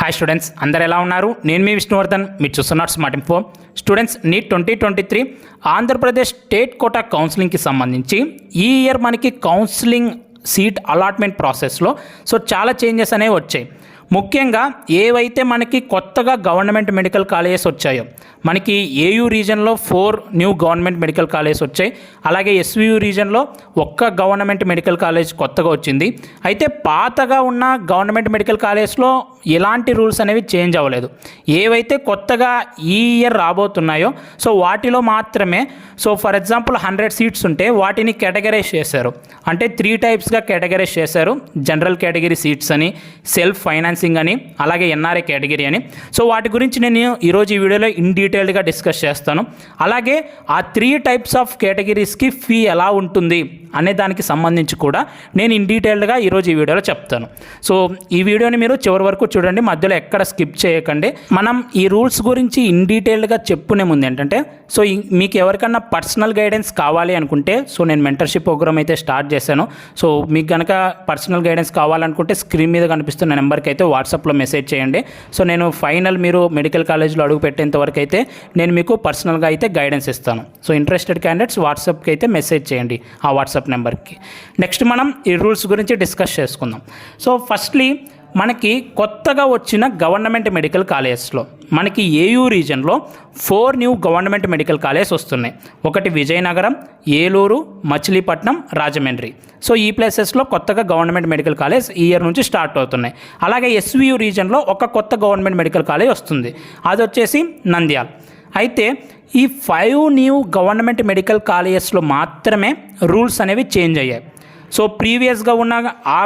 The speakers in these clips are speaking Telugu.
హాయ్ స్టూడెంట్స్, అందరు ఎలా ఉన్నారు? నేను మీ విష్ణువర్ధన్, మీరు చూస్తున్నారు smart info. Students, NEET 2023 Andhra Pradesh state quota కౌన్సిలింగ్కి సంబంధించి ఈ ఇయర్ మనకి కౌన్సిలింగ్ సీట్ అలాట్మెంట్ ప్రాసెస్లో చాలా చేంజెస్ అనేవి వచ్చాయి. ముఖ్యంగా ఏవైతే మనకి కొత్తగా గవర్నమెంట్ మెడికల్ కాలేజెస్ వచ్చాయో, మనకి ఏయూ రీజన్లో 4 న్యూ గవర్నమెంట్ మెడికల్ కాలేజెస్ వచ్చాయి. అలాగే ఎస్వియు రీజన్లో ఒక్క గవర్నమెంట్ మెడికల్ కాలేజ్ కొత్తగా వచ్చింది. అయితే పాతగా ఉన్న గవర్నమెంట్ మెడికల్ కాలేజ్లో ఎలాంటి రూల్స్ అనేవి చేంజ్ అవ్వలేదు. ఏవైతే కొత్తగా ఈ ఇయర్ రాబోతున్నాయో వాటిలో మాత్రమే ఫర్ ఎగ్జాంపుల్ 100 సీట్స్ ఉంటే వాటిని కేటగరైజ్ చేశారు. అంటే 3 టైప్స్గా కేటగరైజ్ చేశారు. జనరల్ కేటగిరీ సీట్స్ అని, సెల్ఫ్ ఫైనాన్సింగ్ అని, అలాగే ఎన్ఆర్ఐ కేటగిరీ అని. వాటి గురించి నేను ఈరోజు ఈ వీడియోలో డీటెయిల్డ్గా డిస్కస్ చేస్తాను. అలాగే ఆ 3 టైప్స్ ఆఫ్ కేటగిరీస్కి ఫీ ఎలా ఉంటుంది అనే దానికి సంబంధించి కూడా నేను డీటెయిల్డ్గా ఈరోజు ఈ వీడియోలో చెప్తాను. ఈ వీడియోని మీరు చివరి వరకు చూడండి, మధ్యలో ఎక్కడ స్కిప్ చేయకండి. మనం ఈ రూల్స్ గురించి డీటెయిల్డ్గా చెప్పుకునే ముందు ఏంటంటే మీకు ఎవరికన్నా పర్సనల్ గైడెన్స్ కావాలి అనుకుంటే నేను మెంటర్షిప్ ప్రోగ్రామ్ అయితే స్టార్ట్ చేశాను. మీకు కనుక పర్సనల్ గైడెన్స్ కావాలనుకుంటే స్క్రీన్ మీద కనిపిస్తున్న నెంబర్కి అయితే వాట్సాప్లో మెసేజ్ చేయండి. నేను ఫైనల్ మీరు మెడికల్ కాలేజ్లో అడుగు పెట్టేంత వరకు అయితే నేను మీకు పర్సనల్గా అయితే గైడెన్స్ ఇస్తాను. ఇంట్రెస్టెడ్ క్యాండిడేట్స్ వాట్సాప్కి అయితే మెసేజ్ చేయండి, ఆ వాట్సాప్ నెంబర్కి. నెక్స్ట్ మనం ఈ రూల్స్ గురించి డిస్కస్ చేసుకుందాం. ఫస్ట్లీ మనకి కొత్తగా వచ్చిన గవర్నమెంట్ మెడికల్ కాలేజెస్లో మనకి ఏయూ రీజన్లో 4 న్యూ గవర్నమెంట్ మెడికల్ కాలేజెస్ వస్తున్నాయి. ఒకటి విజయనగరం, ఏలూరు, మచిలీపట్నం, రాజమండ్రి. ఈ ప్లేసెస్లో కొత్తగా గవర్నమెంట్ మెడికల్ కాలేజ్ ఈ ఇయర్ నుంచి స్టార్ట్ అవుతున్నాయి. అలాగే ఎస్వియు రీజన్లో ఒక కొత్త గవర్నమెంట్ మెడికల్ కాలేజ్ వస్తుంది, అది వచ్చేసి నంద్యాల. అయితే ఈ 5 న్యూ గవర్నమెంట్ మెడికల్ కాలేజెస్లో మాత్రమే రూల్స్ అనేవి చేంజ్ అయ్యాయి. ప్రీవియస్గా ఉన్న ఆ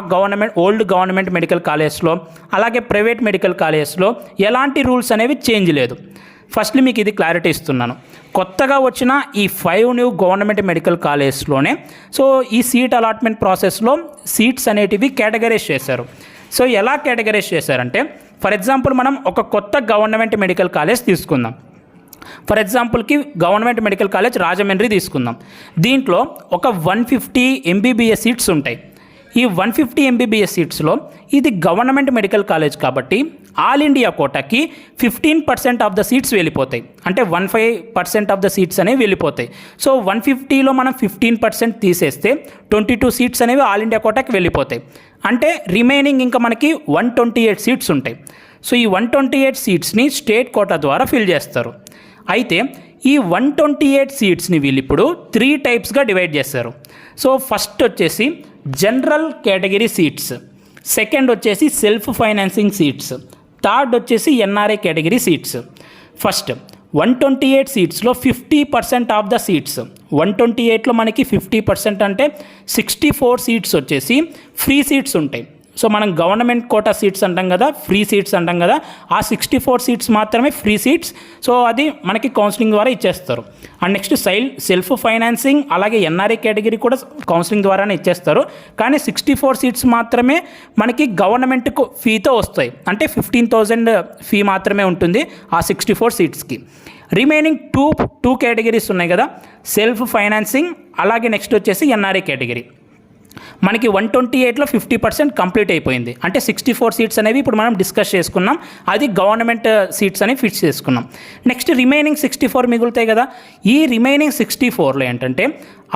ఓల్డ్ గవర్నమెంట్ మెడికల్ కాలేజ్లో అలాగే ప్రైవేట్ మెడికల్ కాలేజెస్లో ఎలాంటి రూల్స్ అనేవి చేంజ్ లేదు. ఫస్ట్లీ మీకు ఇది క్లారిటీ ఇస్తున్నాను. కొత్తగా వచ్చిన ఈ 5 న్యూ గవర్నమెంట్ మెడికల్ కాలేజ్లోనే ఈ సీట్ అలాట్మెంట్ ప్రాసెస్లో సీట్స్ అనేటివి కేటగరైజ్ చేశారు. ఎలా కేటగరైజ్ చేశారంటే, ఫర్ ఎగ్జాంపుల్ మనం ఒక కొత్త గవర్నమెంట్ మెడికల్ కాలేజ్ తీసుకుందాం. ఫర్ ఎగ్జాంపుల్కి గవర్నమెంట్ మెడికల్ కాలేజ్ రాజమండ్రి తీసుకుందాం. దీంట్లో ఒక 150 ఎంబీబీఎస్ సీట్స్ ఉంటాయి. ఈ 150 ఎంబీబీఎస్ సీట్స్లో ఇది గవర్నమెంట్ మెడికల్ కాలేజ్ కాబట్టి ఆల్ ఇండియా కోటాకి 15% ఆఫ్ ద సీట్స్ వెళ్ళిపోతాయి. అంటే 15% ఆఫ్ ద సీట్స్ అనేవి వెళ్ళిపోతాయి. 150లో మనం 15% తీసేస్తే 22 సీట్స్ అనేవి ఆల్ ఇండియా కోటాకి వెళ్ళిపోతాయి. అంటే రిమైనింగ్ ఇంకా మనకి 128 సీట్స్ ఉంటాయి. ఈ 128 సీట్స్ని స్టేట్ కోటా ద్వారా ఫిల్ చేస్తారు. అయితే ఈ 128 సీట్స్ని వీళ్ళు ఇప్పుడు 3 టైప్స్గా డివైడ్ చేస్తారు. ఫస్ట్ వచ్చేసి జనరల్ కేటగిరీ సీట్స్, సెకండ్ వచ్చేసి సెల్ఫ్ ఫైనాన్సింగ్ సీట్స్, థర్డ్ వచ్చేసి ఎన్ఆర్ఐ కేటగిరీ సీట్స్. ఫస్ట్ 128 సీట్స్లో 50% ఆఫ్ ద సీట్స్, 128లో మనకి 50% అంటే 64 సీట్స్ వచ్చేసి ఫ్రీ సీట్స్ ఉంటాయి. మనం గవర్నమెంట్ కోటా సీట్స్ అంటాం కదా, ఫ్రీ సీట్స్ అంటాం కదా, ఆ 64 సీట్స్ మాత్రమే ఫ్రీ సీట్స్. అది మనకి కౌన్సిలింగ్ ద్వారా ఇచ్చేస్తారు. అండ్ నెక్స్ట్ సెల్ఫ్ ఫైనాన్సింగ్ అలాగే ఎన్ఆర్ఐ కేటగిరీ కూడా కౌన్సిలింగ్ ద్వారానే ఇచ్చేస్తారు. కానీ 64 సీట్స్ మాత్రమే మనకి గవర్నమెంట్ ఫీతో వస్తాయి. అంటే 15,000 ఫీ మాత్రమే ఉంటుంది ఆ 64 సీట్స్కి. రిమైనింగ్ టూ కేటగిరీస్ ఉన్నాయి కదా, సెల్ఫ్ ఫైనాన్సింగ్ అలాగే నెక్స్ట్ వచ్చేసి ఎన్ఆర్ఐ కేటగిరీ. మనకి 128లో 50% కంప్లీట్ అయిపోయింది. అంటే 64 సీట్స్ అనేవి ఇప్పుడు మనం డిస్కస్ చేసుకున్నాం, అది గవర్నమెంట్ సీట్స్ అనేవి ఫిక్స్ చేసుకున్నాం. నెక్స్ట్ రిమైనింగ్ 64 మిగులుతాయి కదా, ఈ రిమైనింగ్ 64లో ఏంటంటే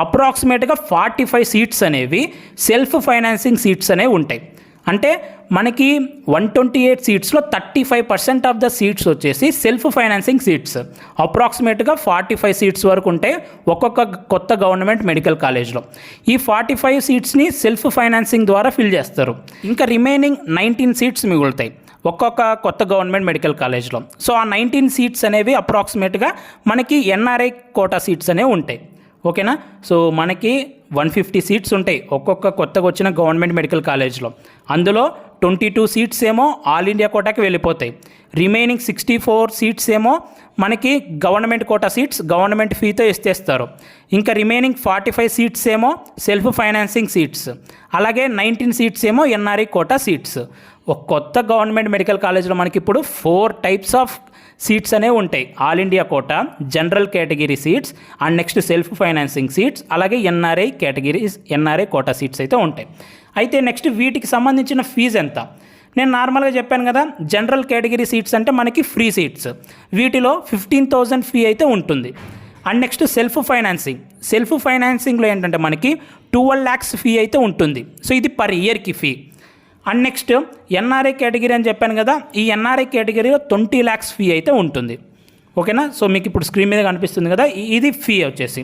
అప్రాక్సిమేట్గా 45 సీట్స్ అనేవి సెల్ఫ్ ఫైనాన్సింగ్ సీట్స్ అనేవి ఉంటాయి. అంటే మనకి 128 సీట్స్లో 35% ఆఫ్ ద సీట్స్ వచ్చేసి సెల్ఫ్ ఫైనాన్సింగ్ సీట్స్. అప్రాక్సిమేట్గా 45 సీట్స్ వరకు ఉంటాయి ఒక్కొక్క కొత్త గవర్నమెంట్ మెడికల్ కాలేజ్లో. ఈ 45 సీట్స్ని సెల్ఫ్ ఫైనాన్సింగ్ ద్వారా ఫిల్ చేస్తారు. ఇంకా రిమైనింగ్ 19 సీట్స్ మిగులుతాయి ఒక్కొక్క కొత్త గవర్నమెంట్ మెడికల్ కాలేజ్లో. ఆ 19 సీట్స్ అనేవి అప్రాక్సిమేట్గా మనకి ఎన్ఆర్ఐ కోటా సీట్స్ అనేవి ఉంటాయి. ఓకేనా? మనకి 150 సీట్స్ ఉంటాయి ఒక్కొక్క కొత్తగా వచ్చిన గవర్నమెంట్ మెడికల్ కాలేజ్లో. అందులో 22 సీట్స్ ఏమో ఆల్ ఇండియా కోటాకి వెళ్ళిపోతాయి. రిమైనింగ్ 64 సీట్స్ ఏమో మనకి గవర్నమెంట్ కోటా సీట్స్, గవర్నమెంట్ ఫీతో ఇస్తేస్తారు. ఇంకా రిమైనింగ్ 45 సీట్స్ ఏమో సెల్ఫ్ ఫైనాన్సింగ్ సీట్స్, అలాగే 19 సీట్స్ ఏమో ఎన్ఆర్ఐ కోటా సీట్స్. ఒక కొత్త గవర్నమెంట్ మెడికల్ కాలేజ్లో మనకి ఇప్పుడు 4 టైప్స్ ఆఫ్ సీట్స్ అనేవి ఉంటాయి. All India quota, general category seats and next self financing seats, అలాగే NRI categories, NRI quota seats అయితే ఉంటాయి. అయితే నెక్స్ట్ వీటికి సంబంధించిన ఫీజు ఎంత? నేను నార్మల్గా చెప్పాను కదా, జనరల్ కేటగిరీ సీట్స్ అంటే మనకి ఫ్రీ సీట్స్, వీటిలో 15,000 ఫీ అయితే ఉంటుంది. అండ్ నెక్స్ట్ సెల్ఫ్ ఫైనాన్సింగ్లో ఏంటంటే మనకి 12 lakhs ఫీ అయితే ఉంటుంది. సో ఇది పర్ ఇయర్కి fee. And next NRI category అని చెప్పాను కదా, ఈ ఎన్ఆర్ఐ కేటగిరీలో 20 lakhs ఫీ అయితే ఉంటుంది. ఓకేనా, సో మీకు ఇప్పుడు స్క్రీన్ మీద కనిపిస్తుంది కదా, ఇది ఫీ వచ్చేసి.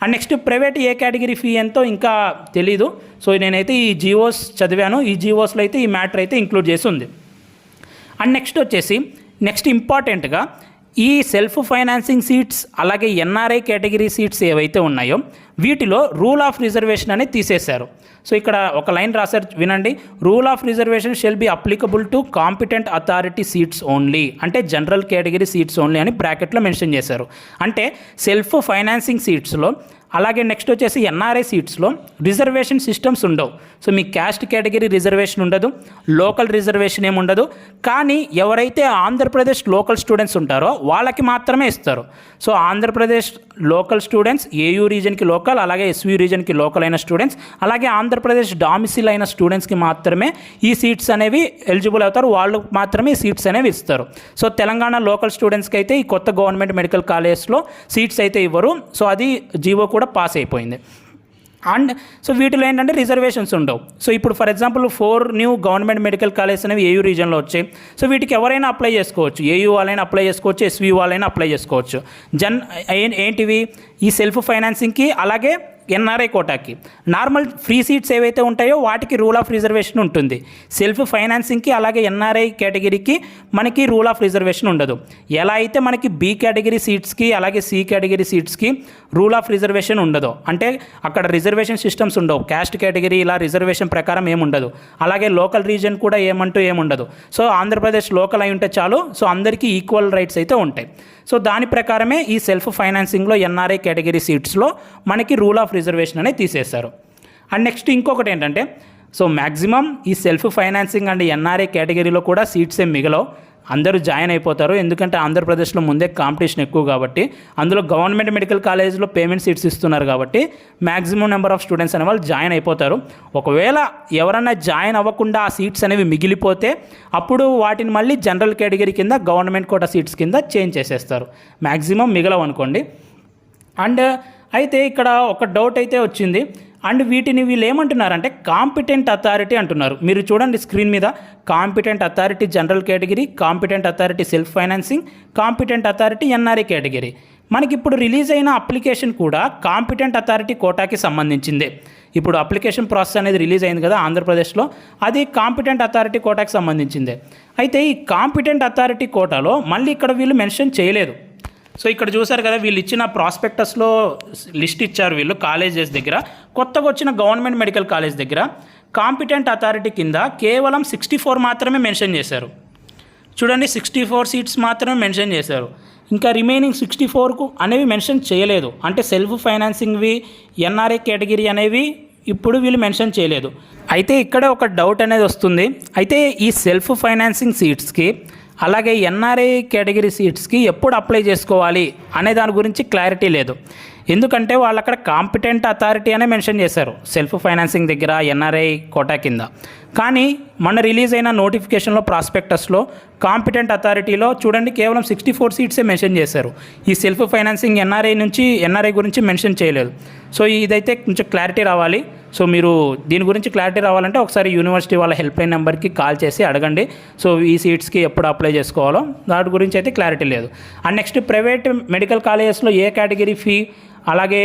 And next private A category fee ఎంతో ఇంకా తెలీదు. సో నేనైతే ఈ జియోస్ చదివాను, ఈ జియోస్లో అయితే ఈ మ్యాటర్ అయితే ఇంక్లూడ్ చేసి ఉంది. అండ్ నెక్స్ట్ ఇంపార్టెంట్గా ఈ సెల్ఫ్ ఫైనాన్సింగ్ సీట్స్ అలాగే ఎన్ఆర్ఐ కేటగిరీ సీట్స్ ఏవైతే ఉన్నాయో వీటిలో రూల్ ఆఫ్ రిజర్వేషన్ అనేది తీసేశారు. సో ఇక్కడ ఒక లైన్ రాశారు వినండి, rule of reservation shall be applicable to competent authority seats only, అంటే జనరల్ కేటగిరీ సీట్స్ ఓన్లీ అని బ్రాకెట్లో మెన్షన్ చేశారు. అంటే సెల్ఫ్ ఫైనాన్సింగ్ సీట్స్లో అలాగే నెక్స్ట్ వచ్చేసి ఎన్ఆర్ఐ సీట్స్లో రిజర్వేషన్ సిస్టమ్స్ ఉండవు. సో మీ క్యాస్ట్ కేటగిరీ రిజర్వేషన్ ఉండదు, లోకల్ రిజర్వేషన్ ఏమి ఉండదు. కానీ ఎవరైతే ఆంధ్రప్రదేశ్ లోకల్ స్టూడెంట్స్ ఉంటారో వాళ్ళకి మాత్రమే ఇస్తారు. So Andhra Pradesh local students, AU రీజన్కి లోకల్ అలాగే ఎస్వీ రీజన్కి లోకల్ అయిన స్టూడెంట్స్ అలాగే ఆంధ్రప్రదేశ్ డామిసిల్ అయిన స్టూడెంట్స్కి మాత్రమే ఈ సీట్స్ అనేవి ఎలిజిబుల్ అవుతారు, వాళ్ళకు మాత్రమే ఈ సీట్స్ అనేవి ఇస్తారు. సో తెలంగాణ లోకల్ స్టూడెంట్స్కి అయితే ఈ కొత్త గవర్నమెంట్ మెడికల్ కాలేజ్లో సీట్స్ అయితే ఇవ్వరు. సో అది జీవో కూడా పాస్ అయిపోయింది. అండ్ సో వీటిలో ఏంటంటే రిజర్వేషన్స్ ఉండవు. సో ఇప్పుడు for example 4 new government medical college అనేవి ఏయూ రీజన్లో వచ్చాయి. సో వీటికి ఎవరైనా అప్లై చేసుకోవచ్చు, ఏయూ వాళ్ళైనా అప్లై చేసుకోవచ్చు, ఎస్వీ వాళ్ళైనా అప్లై చేసుకోవచ్చు. ఏంటివి ఈ సెల్ఫ్ ఫైనాన్సింగ్కి అలాగే ఎన్ఆర్ఐ కోటాకి. నార్మల్ ఫ్రీ సీట్స్ ఏవైతే ఉంటాయో వాటికి రూల్ ఆఫ్ రిజర్వేషన్ ఉంటుంది. సెల్ఫ్ ఫైనాన్సింగ్కి అలాగే ఎన్ఆర్ఐ కేటగిరీకి మనకి రూల్ ఆఫ్ రిజర్వేషన్ ఉండదు. ఎలా అయితే మనకి బి కేటగిరీ సీట్స్కి అలాగే సి కేటగిరీ సీట్స్కి రూల్ ఆఫ్ రిజర్వేషన్ ఉండదు, అంటే అక్కడ రిజర్వేషన్ సిస్టమ్స్ ఉండవు, క్యాస్ట్ కేటగిరీ ఇలా రిజర్వేషన్ ప్రకారం ఏముండదు. అలాగే లోకల్ రీజన్ కూడా ఏముండదు. సో ఆంధ్రప్రదేశ్ లోకల్ అయి ఉంటే చాలు, సో అందరికీ ఈక్వల్ రైట్స్ అయితే ఉంటాయి. సో దాని ప్రకారమే ఈ సెల్ఫ్ ఫైనాన్సింగ్లో ఎన్ఆర్ఐ కేటగిరీ సీట్స్లో మనకి రూల్ ఆఫ్ రిజర్వేషన్ అనేది తీసేశారు. అండ్ నెక్స్ట్ ఇంకొకటి ఏంటంటే, సో మ్యాక్సిమం ఈ సెల్ఫ్ ఫైనాన్సింగ్ అండ్ ఎన్ఆర్ఐ కేటగిరీలో కూడా సీట్స్ ఏం మిగలవు, అందరూ జాయిన్ అయిపోతారు. ఎందుకంటే ఆంధ్రప్రదేశ్లో ముందే కాంపిటీషన్ ఎక్కువ కాబట్టి, అందులో గవర్నమెంట్ మెడికల్ కాలేజ్లో పేమెంట్ సీట్స్ ఇస్తున్నారు కాబట్టి మ్యాక్సిమం నెంబర్ ఆఫ్ స్టూడెంట్స్ అనే వాళ్ళు జాయిన్ అయిపోతారు. ఒకవేళ ఎవరన్నా జాయిన్ అవ్వకుండా ఆ సీట్స్ అనేవి మిగిలిపోతే అప్పుడు వాటిని మళ్ళీ జనరల్ కేటగిరీ కింద గవర్నమెంట్ కోటా సీట్స్ కింద చేంజ్ చేసేస్తారు, మ్యాక్సిమం మిగలవు అనుకోండి. అండ్ అయితే ఇక్కడ ఒక డౌట్ అయితే వచ్చింది. అండ్ వీళ్ళు ఏమంటున్నారంటే కాంపిటెంట్ అథారిటీ అంటున్నారు. మీరు చూడండి స్క్రీన్ మీద, competent authority general category, competent authority self financing, competent authority NRI category. మనకి ఇప్పుడు రిలీజ్ అయిన అప్లికేషన్ కూడా కాంపిటెంట్ అథారిటీ కోటాకి సంబంధించిందే. ఇప్పుడు అప్లికేషన్ ప్రాసెస్ అనేది రిలీజ్ అయింది కదా ఆంధ్రప్రదేశ్లో, అది కాంపిటెంట్ అథారిటీ కోటాకి సంబంధించిందే. అయితే ఈ కాంపిటెంట్ అథారిటీ కోటాలో మళ్ళీ ఇక్కడ వీళ్ళు మెన్షన్ చేయలేదు. సో ఇక్కడ చూసారు కదా, వీళ్ళు ఇచ్చిన ప్రాస్పెక్టస్లో లిస్ట్ ఇచ్చారు వీళ్ళు కాలేజెస్ దగ్గర, కొత్తగా వచ్చిన గవర్నమెంట్ మెడికల్ కాలేజ్ దగ్గర కాంపిటెంట్ అథారిటీ కింద కేవలం 64 మాత్రమే మెన్షన్ చేశారు. చూడండి, 64 సీట్స్ మాత్రమే మెన్షన్ చేశారు, ఇంకా రిమైనింగ్ 64కు అనేవి మెన్షన్ చేయలేదు. అంటే సెల్ఫ్ ఫైనాన్సింగ్వి ఎన్ఆర్ఐ కేటగిరీ అనేవి ఇప్పుడు వీళ్ళు మెన్షన్ చేయలేదు. అయితే ఇక్కడ ఒక డౌట్ అనేది వస్తుంది. అయితే ఈ సెల్ఫ్ ఫైనాన్సింగ్ సీట్స్కి అలాగే ఎన్ఆర్ఐ కేటగిరీ సీట్స్కి ఎప్పుడు అప్లై చేసుకోవాలి అనే దాని గురించి క్లారిటీ లేదు. ఎందుకంటే వాళ్ళు అక్కడ కాంపిటెంట్ అథారిటీ అనే మెన్షన్ చేశారు సెల్ఫ్ ఫైనాన్సింగ్ దగ్గర ఎన్ఆర్ఐ కోటా కింద. కానీ మొన్న రిలీజ్ అయిన నోటిఫికేషన్లో ప్రాస్పెక్టస్లో కాంపిటెంట్ అథారిటీలో చూడండి కేవలం 64 సీట్సే మెన్షన్ చేశారు. ఈ సెల్ఫ్ ఫైనాన్సింగ్ ఎన్ఆర్ఐ గురించి మెన్షన్ చేయలేదు. సో ఇదైతే కొంచెం క్లారిటీ రావాలి. సో మీరు దీని గురించి క్లారిటీ రావాలంటే ఒకసారి యూనివర్సిటీ వాళ్ళ హెల్ప్ లైన్ నెంబర్కి కాల్ చేసి అడగండి. సో ఈ సీట్స్కి ఎప్పుడు అప్లై చేసుకోవాలో దాని గురించి అయితే క్లారిటీ లేదు. అండ్ నెక్స్ట్ ప్రైవేట్ మెడికల్ కాలేజెస్లో ఏ కేటగిరీ ఫీ అలాగే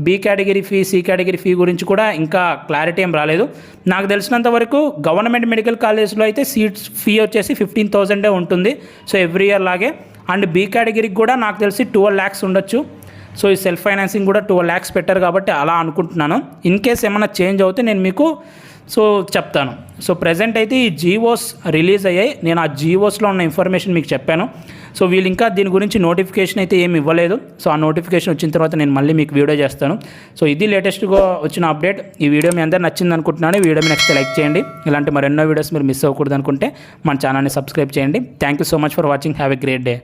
B category fee, C category fee గురించి కూడా ఇంకా క్లారిటీ ఏం రాలేదు. నాకు తెలిసినంత వరకు గవర్నమెంట్ మెడికల్ కాలేజ్లో అయితే సీట్స్ ఫీ వచ్చేసి 15,000 ఉంటుంది. సో ఎవ్రీ ఇయర్ లాగే. అండ్ బి కేటగిరీకి కూడా నాకు తెలిసి 12 lakhs ఉండొచ్చు. సో ఈ సెల్ఫ్ ఫైనాన్సింగ్ కూడా 12 lakhs పెట్టారు కాబట్టి అలా అనుకుంటున్నాను. ఇన్ కేస్ ఏమైనా చేంజ్ అవుతే నేను మీకు చెప్తాను. సో ప్రజెంట్ అయితే ఈ జీవోస్ రిలీజ్ అయ్యాయి. నేను ఆ జీవోస్లో ఉన్న ఇన్ఫర్మేషన్ మీకు చెప్పాను. సో వీళ్ళు ఇంకా దీని గురించి నోటిఫికేషన్ అయితే ఏమి ఇవ్వలేదు. సో ఆ నోటిఫికేషన్ వచ్చిన తర్వాత నేను మళ్ళీ మీకు వీడియో చేస్తాను. సో ఇది లేటెస్ట్గా వచ్చిన అప్డేట్. ఈ వీడియో మీ అందరూ నచ్చింది అనుకుంటున్నాను. ఈ వీడియో నెక్స్ట్ లైక్ చేయండి. ఇలాంటి మరెన్నో వీడియోస్ మీరు మిస్ అవ్వకూడదు అనుకుంటే మన ఛానల్ని సబ్స్క్రైబ్ చేయండి. Thank you so much for watching. Have a great day.